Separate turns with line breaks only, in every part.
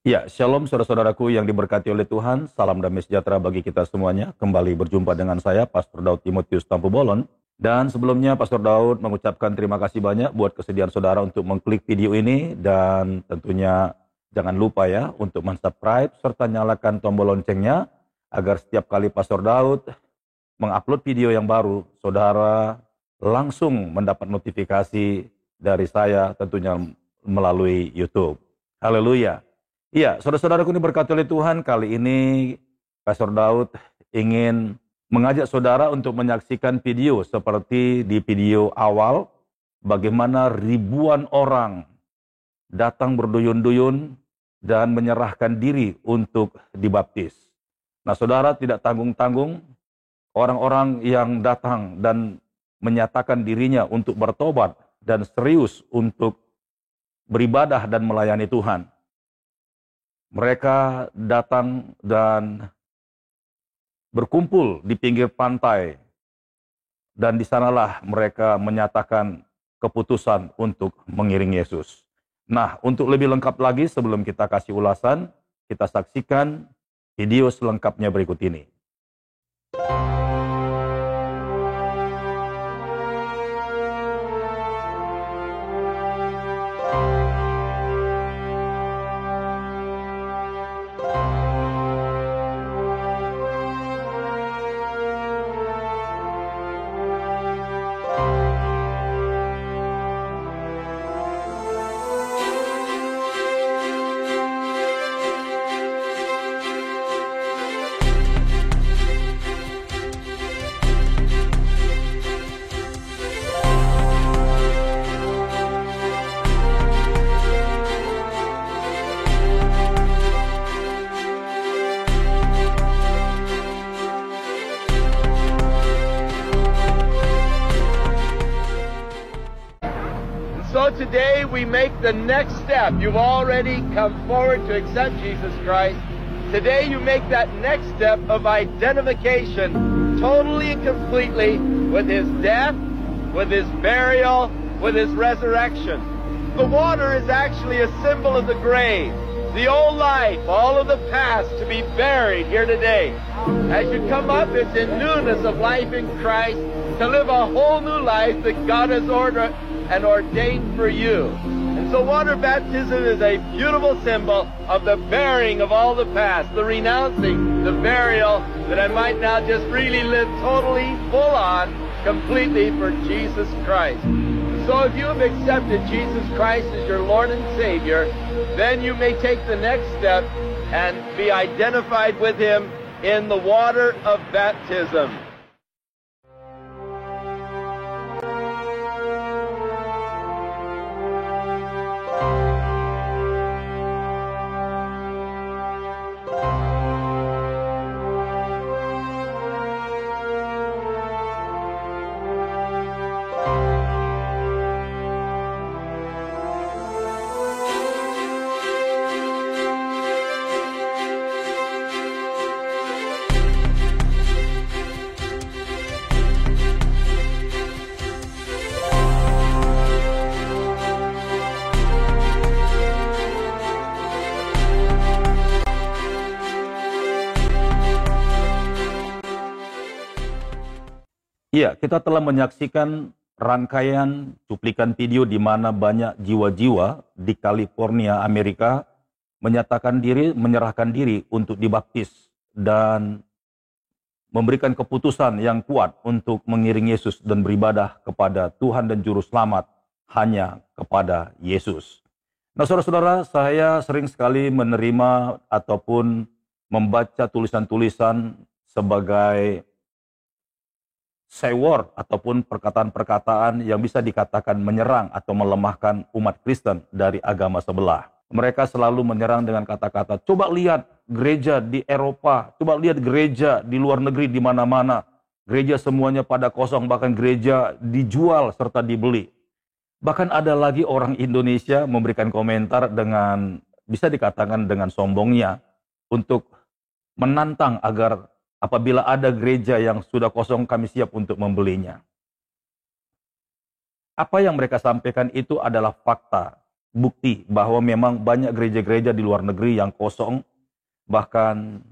Ya, shalom saudara-saudaraku yang diberkati oleh Tuhan. Salam damai sejahtera bagi kita semuanya. Kembali berjumpa dengan saya, Pastor Daud Timotius Tampu Bolon. Dan sebelumnya Pastor Daud mengucapkan terima kasih banyak buat kesediaan saudara untuk mengklik video ini. Dan tentunya jangan lupa ya untuk subscribe serta nyalakan tombol loncengnya. Agar setiap kali Pastor Daud mengupload video yang baru, saudara langsung mendapat notifikasi dari saya tentunya melalui YouTube. Haleluya. Iya, saudara-saudaraku ini berkati oleh Tuhan, kali ini Pastor Daud ingin mengajak saudara untuk menyaksikan video seperti di video awal, bagaimana ribuan orang datang berduyun-duyun dan menyerahkan diri untuk dibaptis. Nah, saudara, tidak tanggung-tanggung, orang-orang yang datang dan menyatakan dirinya untuk bertobat dan serius untuk beribadah dan melayani Tuhan. Mereka datang dan berkumpul di pinggir pantai, dan di sanalah mereka menyatakan keputusan untuk mengiringi Yesus. Nah, untuk lebih lengkap lagi sebelum kita kasih ulasan, kita saksikan video selengkapnya berikut ini.
So today we make the next step. You've already come forward to accept Jesus Christ. Today you make that next step of identification totally and completely with His death, with His burial, with His resurrection. The water is actually a symbol of the grave, the old life, all of the past to be buried here today. As you come up, it's in newness of life in Christ, to live a whole new life that God has ordered and ordained for you. And so water baptism is a beautiful symbol of the burying of all the past, the renouncing, the burial, that I might now just really live totally, full on, completely for Jesus Christ. So if you have accepted Jesus Christ as your Lord and Savior, then you may take the next step and be identified with Him in the water of baptism.
Iya, kita telah menyaksikan rangkaian cuplikan video di mana banyak jiwa-jiwa di California, Amerika menyerahkan diri untuk dibaptis dan memberikan keputusan yang kuat untuk mengiringi Yesus dan beribadah kepada Tuhan dan Juru Selamat hanya kepada Yesus. Nah, saudara-saudara, saya sering sekali menerima ataupun membaca tulisan-tulisan sebagai seword ataupun perkataan-perkataan yang bisa dikatakan menyerang atau melemahkan umat Kristen dari agama sebelah. Mereka selalu menyerang dengan kata-kata, coba lihat gereja di Eropa, coba lihat gereja di luar negeri di mana-mana. Gereja semuanya pada kosong, bahkan gereja dijual serta dibeli. Bahkan ada lagi orang Indonesia memberikan komentar dengan, bisa dikatakan dengan sombongnya, untuk menantang agar apabila ada gereja yang sudah kosong, kami siap untuk membelinya. Apa yang mereka sampaikan itu adalah fakta. bukti bahwa memang banyak gereja-gereja di luar negeri yang kosong. Bahkan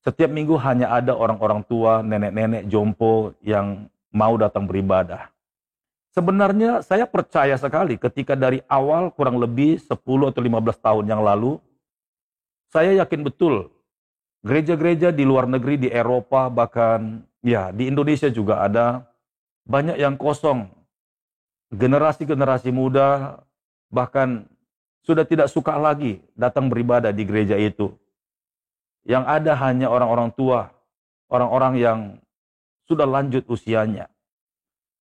setiap minggu hanya ada orang-orang tua, nenek-nenek, jompo yang mau datang beribadah. Sebenarnya saya percaya sekali ketika dari awal kurang lebih 10 atau 15 tahun yang lalu, saya yakin betul gereja-gereja di luar negeri, di Eropa, bahkan ya di Indonesia juga ada, banyak yang kosong. Generasi-generasi muda bahkan sudah tidak suka lagi datang beribadah di gereja itu. Yang ada hanya orang-orang tua, orang-orang yang sudah lanjut usianya.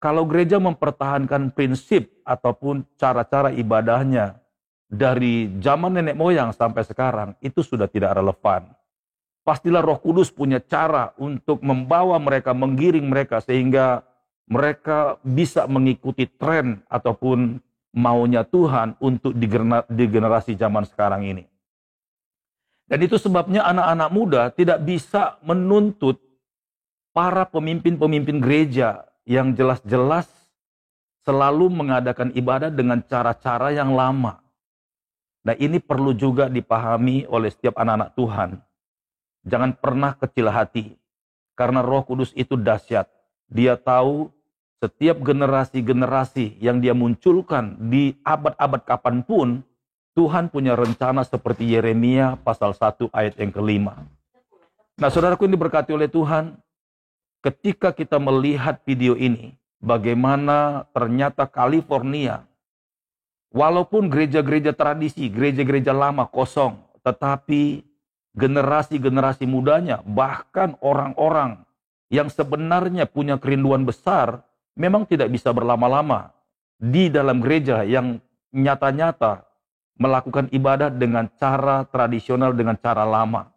Kalau gereja mempertahankan prinsip ataupun cara-cara ibadahnya dari zaman nenek moyang sampai sekarang, itu sudah tidak relevan. Pastilah Roh Kudus punya cara untuk membawa mereka, menggiring mereka sehingga mereka bisa mengikuti tren ataupun maunya Tuhan untuk di generasi zaman sekarang ini. Dan itu sebabnya anak-anak muda tidak bisa menuntut para pemimpin-pemimpin gereja yang jelas-jelas selalu mengadakan ibadah dengan cara-cara yang lama. Nah, ini perlu juga dipahami oleh setiap anak-anak Tuhan. Jangan pernah kecil hati, karena Roh Kudus itu dahsyat. Dia tahu setiap generasi-generasi yang dia munculkan di abad-abad kapanpun, Tuhan punya rencana seperti Yeremia pasal 1 ayat yang ke-5. Nah, saudaraku yang diberkati oleh Tuhan, ketika kita melihat video ini, bagaimana ternyata California, walaupun gereja-gereja tradisi, gereja-gereja lama kosong, tetapi generasi-generasi mudanya, bahkan orang-orang yang sebenarnya punya kerinduan besar, memang tidak bisa berlama-lama di dalam gereja yang nyata-nyata melakukan ibadah dengan cara tradisional, dengan cara lama.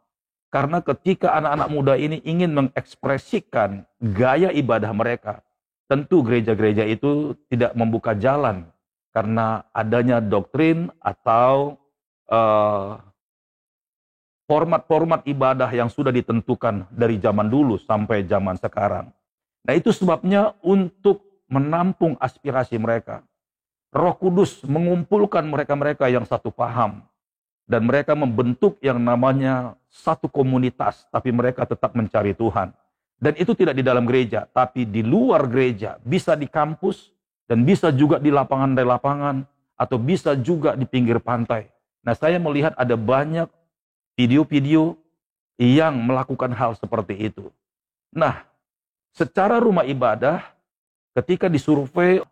Karena ketika anak-anak muda ini ingin mengekspresikan gaya ibadah mereka, tentu gereja-gereja itu tidak membuka jalan karena adanya doktrin atau format-format ibadah yang sudah ditentukan dari zaman dulu sampai zaman sekarang. Nah, itu sebabnya untuk menampung aspirasi mereka, Roh Kudus mengumpulkan mereka-mereka yang satu paham. Dan mereka membentuk yang namanya satu komunitas, tapi mereka tetap mencari Tuhan. Dan itu tidak di dalam gereja, tapi di luar gereja. Bisa di kampus, dan bisa juga di lapangan, atau bisa juga di pinggir pantai. Nah, saya melihat ada banyak video-video yang melakukan hal seperti itu. Nah, secara rumah ibadah, ketika disurvei,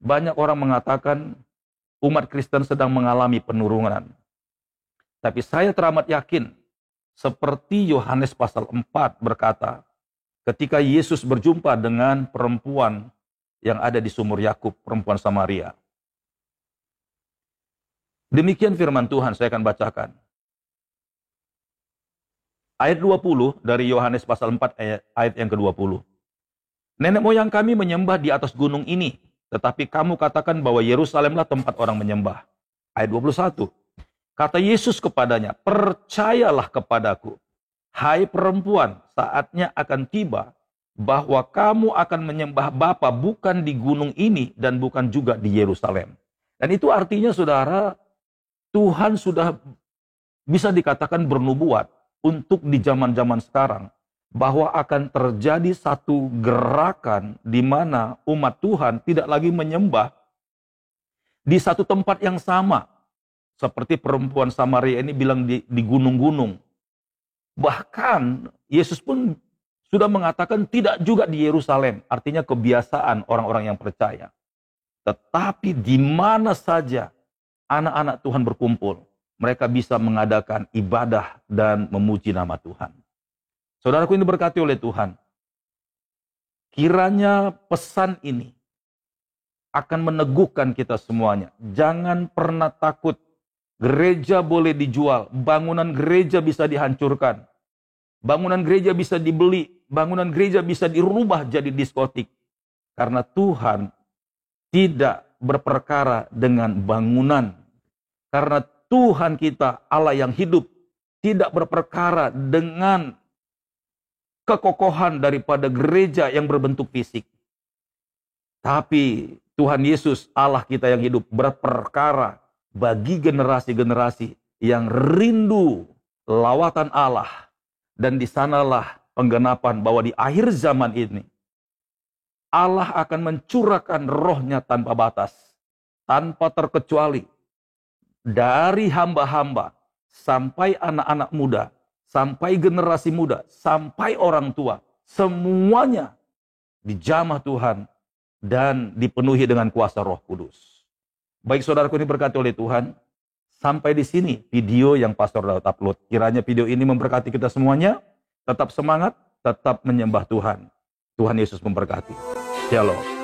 banyak orang mengatakan umat Kristen sedang mengalami penurunan. Tapi saya teramat yakin, seperti Yohanes pasal 4 berkata, ketika Yesus berjumpa dengan perempuan yang ada di sumur Yakub, perempuan Samaria. Demikian firman Tuhan, saya akan bacakan. Ayat 20 dari Yohanes pasal 4 ayat yang ke-20. Nenek moyang kami menyembah di atas gunung ini, tetapi kamu katakan bahwa Yerusalemlah tempat orang menyembah. Ayat 21. Kata Yesus kepadanya, percayalah kepadaku, hai perempuan, saatnya akan tiba bahwa kamu akan menyembah Bapa bukan di gunung ini dan bukan juga di Yerusalem. Dan itu artinya, saudara, Tuhan sudah bisa dikatakan bernubuat untuk di zaman-zaman sekarang, bahwa akan terjadi satu gerakan di mana umat Tuhan tidak lagi menyembah di satu tempat yang sama. Seperti perempuan Samaria ini bilang di gunung-gunung. Bahkan Yesus pun sudah mengatakan tidak juga di Yerusalem. Artinya kebiasaan orang-orang yang percaya. Tetapi di mana saja anak-anak Tuhan berkumpul, mereka bisa mengadakan ibadah dan memuji nama Tuhan. Saudaraku ini diberkati oleh Tuhan. Kiranya pesan ini akan meneguhkan kita semuanya. Jangan pernah takut. Gereja boleh dijual, bangunan gereja bisa dihancurkan, bangunan gereja bisa dibeli, bangunan gereja bisa dirubah jadi diskotik. Karena Tuhan tidak berperkara dengan bangunan. Karena Tuhan kita, Allah yang hidup, tidak berperkara dengan kekokohan daripada gereja yang berbentuk fisik. Tapi Tuhan Yesus, Allah kita yang hidup, berperkara bagi generasi-generasi yang rindu lawatan Allah. Dan di sanalah penggenapan bahwa di akhir zaman ini, Allah akan mencurahkan rohnya tanpa batas, tanpa terkecuali, dari hamba-hamba, sampai anak-anak muda, sampai generasi muda, sampai orang tua. Semuanya dijamah Tuhan dan dipenuhi dengan kuasa Roh Kudus. Baik saudaraku ini berkati oleh Tuhan, sampai di sini video yang Pastor Daud upload. Kiranya video ini memberkati kita semuanya. Tetap semangat, tetap menyembah Tuhan. Tuhan Yesus memberkati. Shalom.